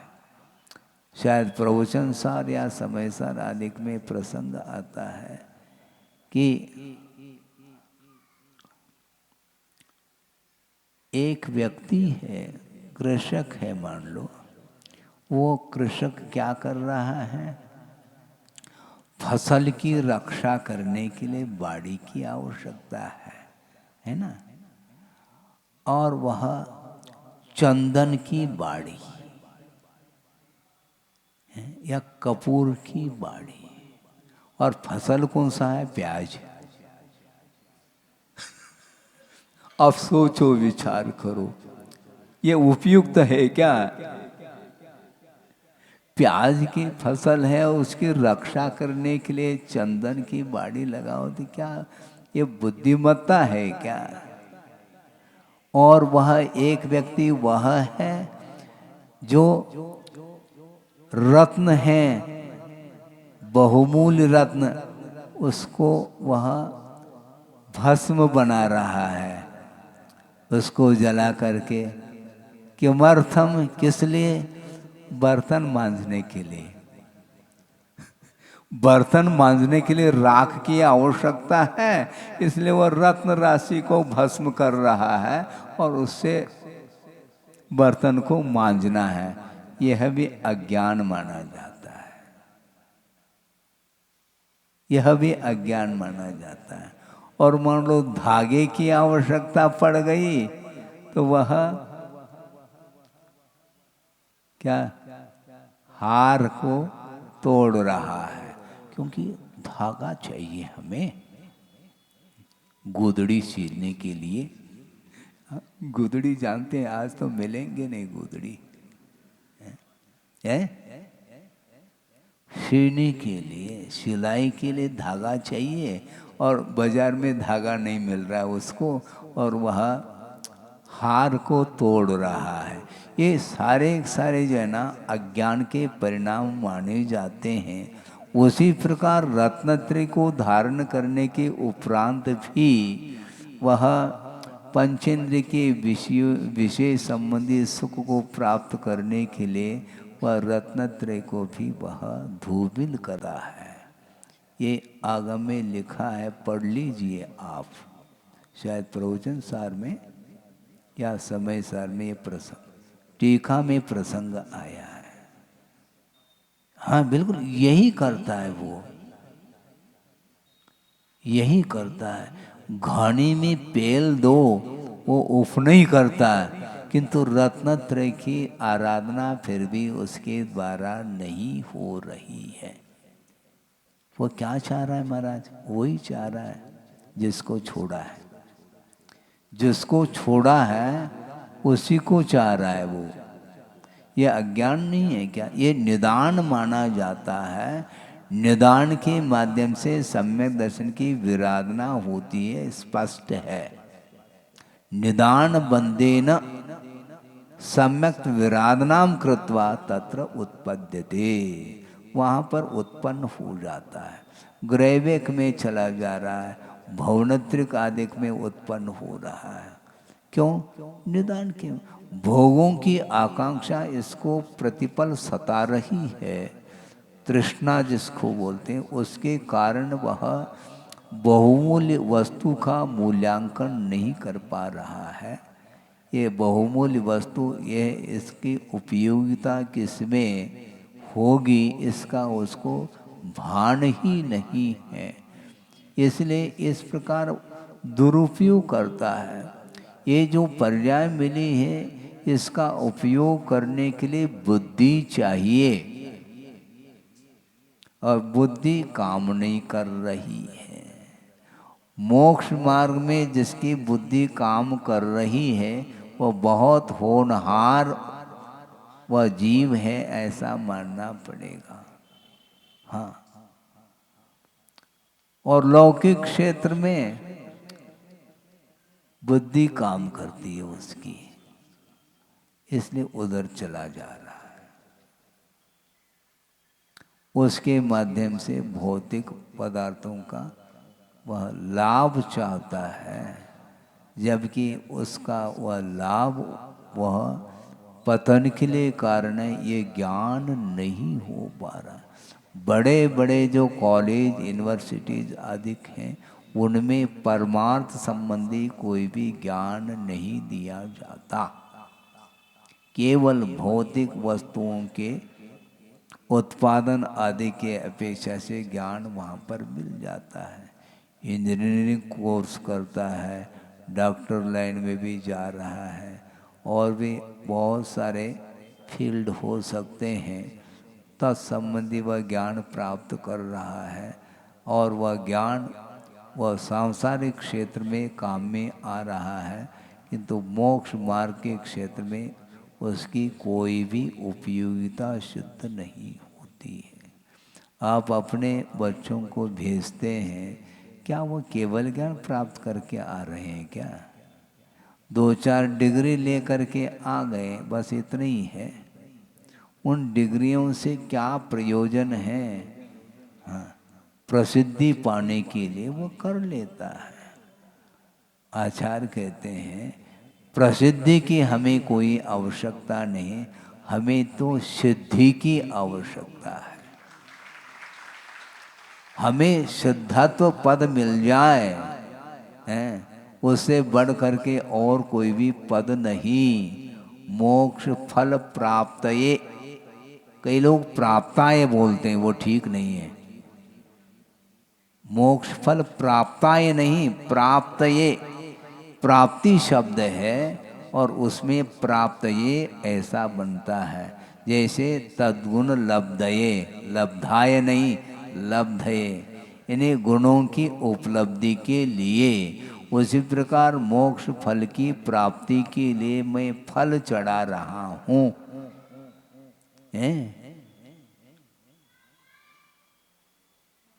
शायद प्रवचन सार या समय सार आदि में प्रसंग आता है कि एक व्यक्ति है, कृषक है मान लो, वो कृषक क्या कर रहा है? फसल की रक्षा करने के लिए बाड़ी की आवश्यकता है ना? और वह चंदन की बाड़ी है या कपूर की बाड़ी, और फसल कौन सा है? प्याज। अब सोचो, विचार करो, ये उपयुक्त है क्या? प्याज की फसल है, उसकी रक्षा करने के लिए चंदन की बाड़ी लगाओ, तो क्या ये बुद्धिमत्ता है क्या? और वह एक व्यक्ति वह है जो रत्न है, बहुमूल्य रत्न, उसको वह भस्म बना रहा है, उसको जला करके। किमर्थम? किस लिए? बर्तन मांजने के लिए। बर्तन मांजने के लिए राख की आवश्यकता है, इसलिए वह रत्न राशि को भस्म कर रहा है और उससे बर्तन को मांजना है। यह भी अज्ञान माना जाता है, यह भी अज्ञान माना जाता है। और मान लो धागे की आवश्यकता पड़ गई तो वह क्या? हार को तोड़ रहा है, क्योंकि धागा चाहिए हमें गुदड़ी सीलने के लिए। गुदड़ी जानते हैं, आज तो मिलेंगे नहीं गुदड़ी है? सीने के लिए, सिलाई के लिए धागा चाहिए, और बाजार में धागा नहीं मिल रहा है उसको, और वह हार को तोड़ रहा है। ये सारे सारे जो है ना अज्ञान के परिणाम माने जाते हैं। उसी प्रकार रत्नत्रय को धारण करने के उपरांत भी वह पंचेंद्र के विषय संबंधी सुख को प्राप्त करने के लिए वह रत्नत्रय को भी वह धूमिल कर रहा है। ये आगम में लिखा है, पढ़ लीजिए आप, शायद प्रवचन सार में या समय सार में ये प्रसंग, टीका में प्रसंग आया है। हाँ बिल्कुल यही करता है, वो यही करता है। घानी में पेल दो, वो उफ नहीं करता है, किंतु रत्नत्रय की आराधना फिर भी उसके द्वारा नहीं हो रही है। वो क्या चाह रहा है महाराज? वही चाह रहा है जिसको छोड़ा है, जिसको छोड़ा है उसी को चाह रहा है वो। ये अज्ञान नहीं है क्या? ये निदान माना जाता है। निदान के माध्यम से सम्यक दर्शन की विराधना होती है, स्पष्ट है। निदान बंदेन सम्यक विराधनाम कृत्वा तत्र उत्पद्यते, वहाँ पर उत्पन्न हो जाता है। ग्रैवेक में चला जा रहा है, भवनत्रिक आदिक में उत्पन्न हो रहा है। क्यों? निदान के भोगों की आकांक्षा इसको प्रतिपल सता रही है, तृष्णा जिसको बोलते हैं, उसके कारण वह बहुमूल्य वस्तु का मूल्यांकन नहीं कर पा रहा है। ये बहुमूल्य वस्तु, ये इसकी उपयोगिता किसमें होगी इसका उसको भान ही नहीं है, इसलिए इस प्रकार दुरुपयोग करता है। ये जो पर्याय मिली है इसका उपयोग करने के लिए बुद्धि चाहिए, और बुद्धि काम नहीं कर रही है। मोक्ष मार्ग में जिसकी बुद्धि काम कर रही है वो बहुत होनहार वह जीव है, ऐसा मानना पड़ेगा। हाँ, और लौकिक क्षेत्र में बुद्धि काम करती है उसकी, इसलिए उधर चला जा रहा है। उसके माध्यम से भौतिक पदार्थों का वह लाभ चाहता है, जबकि उसका वह लाभ वह पतन के लिए कारण है, ये ज्ञान नहीं हो पा रहा। बड़े बड़े जो कॉलेज यूनिवर्सिटीज आदि हैं उनमें परमार्थ संबंधी कोई भी ज्ञान नहीं दिया जाता। केवल भौतिक वस्तुओं के उत्पादन आदि के अपेक्षा से ज्ञान वहाँ पर मिल जाता है। इंजीनियरिंग कोर्स करता है, डॉक्टर लाइन में भी जा रहा है, और भी बहुत सारे फील्ड हो सकते हैं, तत्संबंधी वह ज्ञान प्राप्त कर रहा है, और वह ज्ञान वह सांसारिक क्षेत्र में काम में आ रहा है, किंतु मोक्ष मार्ग के क्षेत्र में उसकी कोई भी उपयोगिता सिद्ध नहीं होती है। आप अपने बच्चों को भेजते हैं, क्या वो केवल ज्ञान प्राप्त करके आ रहे हैं क्या? 2-4 डिग्री ले करके आ गए, बस इतना ही है। उन डिग्रियों से क्या प्रयोजन है? हाँ, प्रसिद्धि पाने के लिए वो कर लेता है। आचार्य कहते हैं प्रसिद्धि की हमें कोई आवश्यकता नहीं, हमें तो सिद्धि की आवश्यकता है। हमें सिद्धत्व पद मिल जाए, हैं, उससे बढ़ करके और कोई भी पद नहीं। मोक्ष फल प्राप्त, ये कई लोग प्राप्ताय बोलते हैं, वो ठीक नहीं है। मोक्ष फल प्राप्ताय नहीं, प्राप्त ये प्राप्ति शब्द है, और उसमें प्राप्त ये ऐसा बनता है जैसे तद्गुण लब्धये, लब्धाय नहीं लब्धये, इन्हें गुणों की उपलब्धि के लिए। उसी प्रकार मोक्ष फल की प्राप्ति के लिए मैं फल चढ़ा रहा हूँ।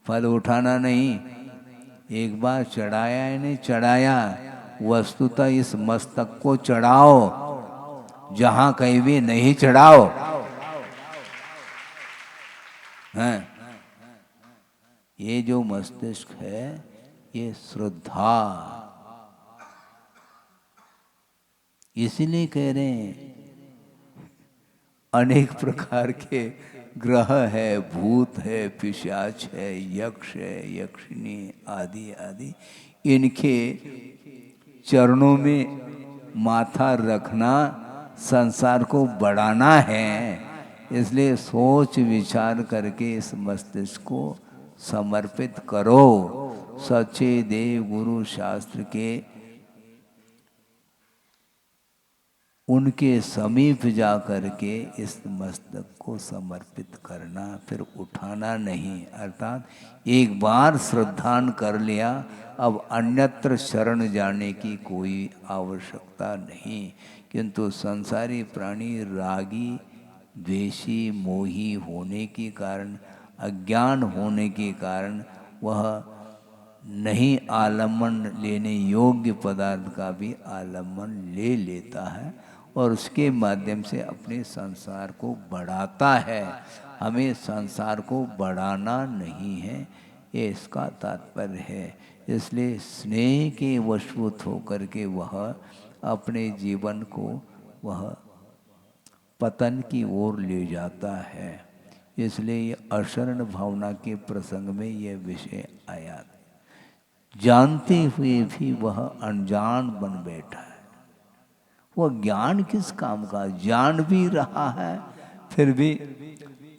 फल उठाना नहीं, एक बार चढ़ाया है, नहीं चढ़ाया, वस्तुतः इस मस्तक को चढ़ाओ, जहां कहीं भी नहीं चढ़ाओ। हैं, ये जो मस्तिष्क है ये श्रद्धा, इसलिए कह रहे हैं अनेक प्रकार के ग्रह है, भूत है, पिशाच है, यक्ष है, यक्षिणी आदि आदि, इनके चरणों में माथा रखना संसार को बढ़ाना है। इसलिए सोच विचार करके इस मस्तिष्क को समर्पित करो सच्चे देव गुरु शास्त्र के, उनके समीप जा करके इस मस्तक को समर्पित करना, फिर उठाना नहीं। अर्थात एक बार श्रद्धान कर लिया, अब अन्यत्र शरण जाने की कोई आवश्यकता नहीं। किंतु संसारी प्राणी रागी, द्वेषी, मोही होने के कारण, अज्ञान होने के कारण वह नहीं आलम्बन लेने योग्य पदार्थ का भी आलम्बन ले लेता है, और उसके माध्यम से अपने संसार को बढ़ाता है। हमें संसार को बढ़ाना नहीं है, ये इसका तात्पर्य है। इसलिए स्नेह के वशभूत होकर के वह अपने जीवन को वह पतन की ओर ले जाता है। इसलिए ये अशरण भावना के प्रसंग में यह विषय आया। जानते हुए भी वह अनजान बन बैठा है। वह ज्ञान किस काम का? जान भी रहा है, फिर भी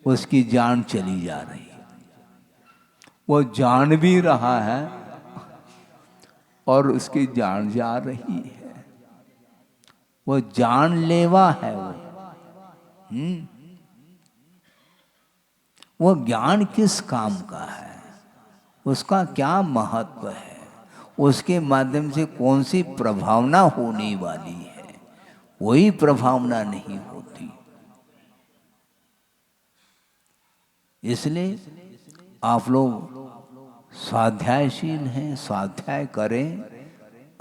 उसकी जान चली जा रही है। वो जान भी रहा है और उसकी जान जा रही है। वो जानलेवा है। वो ज्ञान किस काम का है? उसका क्या महत्व है? उसके माध्यम से कौन सी प्रभावना होने वाली है? वही प्रभावना नहीं होती। इसलिए आप लोग स्वाध्यायशील हैं, स्वाध्याय करें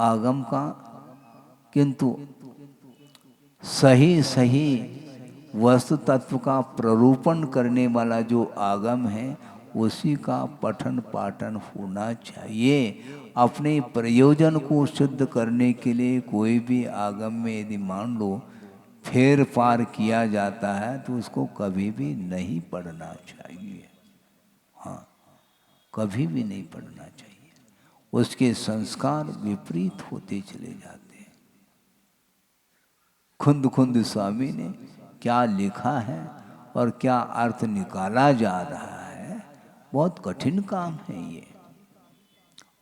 आगम का, किंतु सही सही वस्तु तत्व का प्ररूपण करने वाला जो आगम है उसी का पठन पाठन होना चाहिए। अपने प्रयोजन को सिद्ध करने के लिए कोई भी आगम में यदि मान लो फेर फार किया जाता है तो उसको कभी भी नहीं पढ़ना चाहिए। हाँ, कभी भी नहीं पढ़ना चाहिए। उसके संस्कार विपरीत होते चले जाते हैं। खुंद खुंद स्वामी ने क्या लिखा है और क्या अर्थ निकाला जा रहा है, बहुत कठिन काम है ये।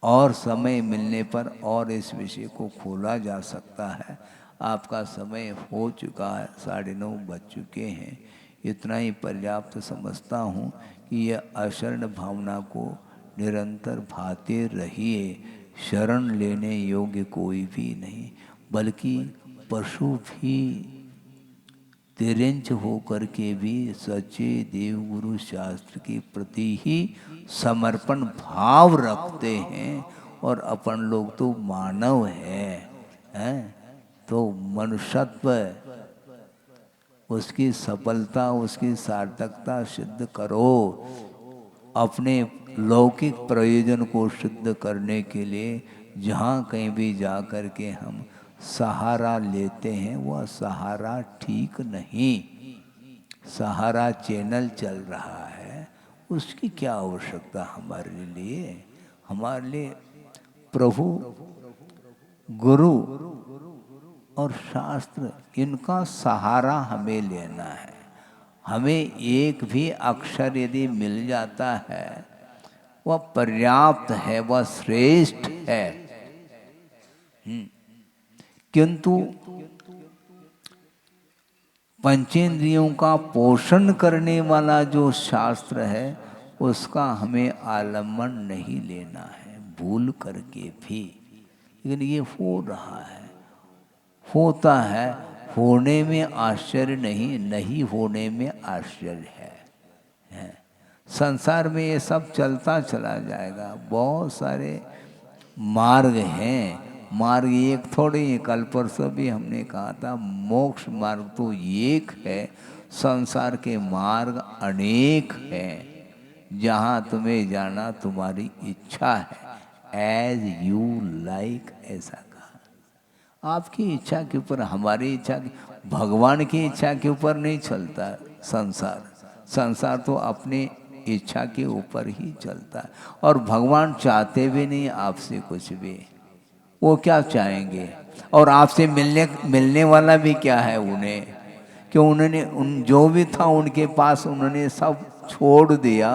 और समय मिलने पर और इस विषय को खोला जा सकता है। आपका समय हो चुका है, 9:30 बज चुके हैं। इतना ही पर्याप्त समझता हूँ कि यह अशरण भावना को निरंतर भाते रहिए। शरण लेने योग्य कोई भी नहीं, बल्कि पशु भी तिरंज हो करके भी सच्चे देव गुरु शास्त्र के प्रति ही समर्पण भाव रखते हैं। और अपन लोग तो मानव हैं, तो मनुष्यत्व, उसकी सफलता, उसकी सार्थकता सिद्ध करो। अपने लौकिक प्रयोजन को सिद्ध करने के लिए जहाँ कहीं भी जा कर के हम सहारा लेते हैं, वह सहारा ठीक नहीं। सहारा चैनल चल रहा है, उसकी क्या आवश्यकता हमारे लिए। हमारे लिए प्रभु, गुरु और शास्त्र, इनका सहारा हमें लेना है। हमें एक भी अक्षर यदि मिल जाता है, वह पर्याप्त है, वह श्रेष्ठ है। किंतु पंचेंद्रियों का पोषण करने वाला जो शास्त्र है, उसका हमें आलम्बन नहीं लेना है, भूल करके भी। लेकिन ये हो रहा है, होता है, होने में आश्चर्य नहीं, नहीं होने में आश्चर्य है। संसार में ये सब चलता चला जाएगा। बहुत सारे मार्ग हैं, मार्ग एक थोड़े ही। कल परसों भी हमने कहा था, मोक्ष मार्ग तो एक है, संसार के मार्ग अनेक हैं। जहाँ तुम्हें जाना तुम्हारी इच्छा है, एज यू लाइक, ऐसा कहा। आपकी इच्छा के ऊपर, हमारी इच्छा, भगवान की इच्छा के ऊपर नहीं चलता संसार। संसार तो अपनी इच्छा के ऊपर ही चलता है। और भगवान चाहते भी नहीं आपसे कुछ भी, वो क्या चाहेंगे। और आपसे मिलने वाला भी क्या है उन्हें, कि उन्होंने जो भी था उनके पास, उन्होंने सब छोड़ दिया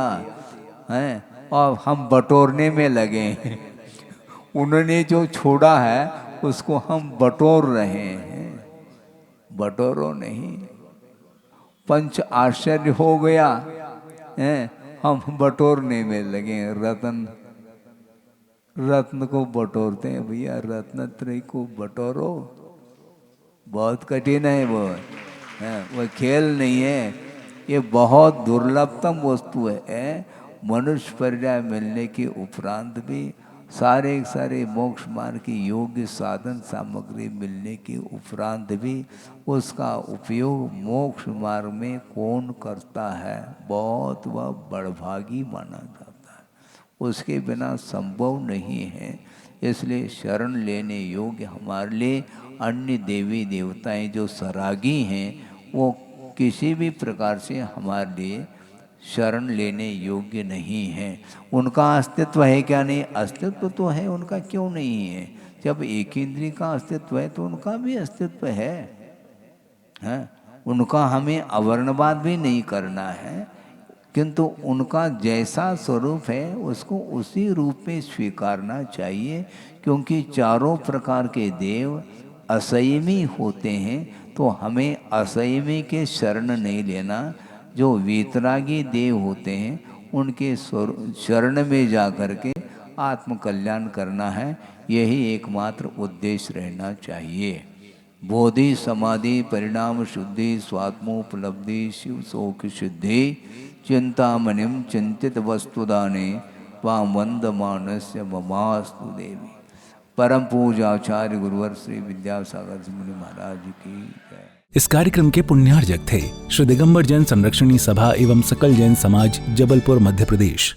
है और हम बटोरने में लगे हैं। उन्होंने जो छोड़ा है उसको हम बटोर रहे हैं। बटोरो नहीं, पंच आश्चर्य हो गया है, हम बटोरने में लगे। रत्न को बटोरते हैं भैया, रत्न त्रय को बटोरो, बहुत कठिन है वो खेल नहीं है। ये बहुत दुर्लभतम वस्तु है। मनुष्य पर्याय मिलने के उपरांत भी, सारे मोक्ष मार्ग की योग्य साधन सामग्री मिलने के उपरांत भी उसका उपयोग मोक्ष मार्ग में कौन करता है, बहुत वह बड़भागी माना जाता है। उसके बिना संभव नहीं है। इसलिए शरण लेने योग्य हमारे लिए अन्य देवी देवताएं जो सरागी हैं, वो किसी भी प्रकार से हमारे लिए शरण लेने योग्य नहीं है। उनका अस्तित्व है क्या? नहीं, अस्तित्व तो है उनका, क्यों नहीं है। जब एक इंद्रिय का अस्तित्व है तो उनका भी अस्तित्व है। उनका हमें अवर्णवाद भी नहीं करना है, किंतु उनका जैसा स्वरूप है उसको उसी रूप में स्वीकारना चाहिए। क्योंकि चारों प्रकार के देव असंयमी होते हैं, तो हमें असंयमी के शरण नहीं लेना। जो वीतरागी देव होते हैं उनके शरण में जा कर के आत्म कल्याण करना है। यही एकमात्र उद्देश्य रहना चाहिए। बोधि समाधि परिणाम शुद्धि स्वात्मोपलब्धि शिव शोक सिद्धि चिंतामणिम चिंतित वस्तुदाने वाम वंदमानस्य ममास्तु देवी। परम पूजाचार्य गुरुवर श्री विद्यासागर मुनि महाराज की जय। इस कार्यक्रम के पुण्यार्जक थे श्री दिगंबर जैन संरक्षणी सभा एवं सकल जैन समाज, जबलपुर, मध्य प्रदेश।